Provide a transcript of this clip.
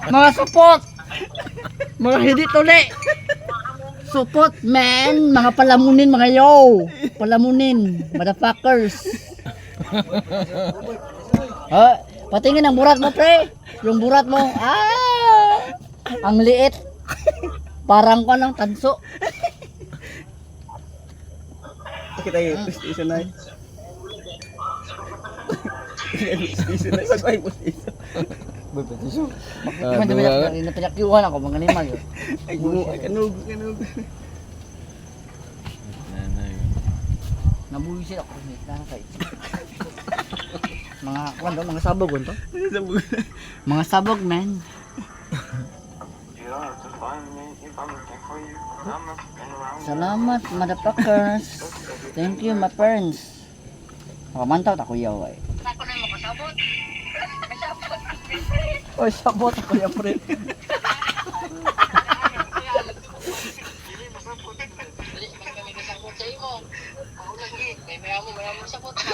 Mga supot! Mga hindi tuli! Supot, man! Mga palamunin, mga yo! Palamunin, motherfuckers! Patingin ang burat mo, pre! Yung burat mo, ang liit! Parang ko ng tanso! Kita yun, isa na. Isa na, pag-ay mo isa. Pinakyuhan ako, mga animal yun. Ay, kanug. Nabuhisit ako. Mga sabog to? Mga sabog, man. Salamat, motherfuckers. Thank you, my parents. Makamantaw ta kuya, way. Ako na mo kasabot. Oy, sabot ako ya, pre. Kami kasabot sa imo. Ako lagi. May mayamo sabot ka.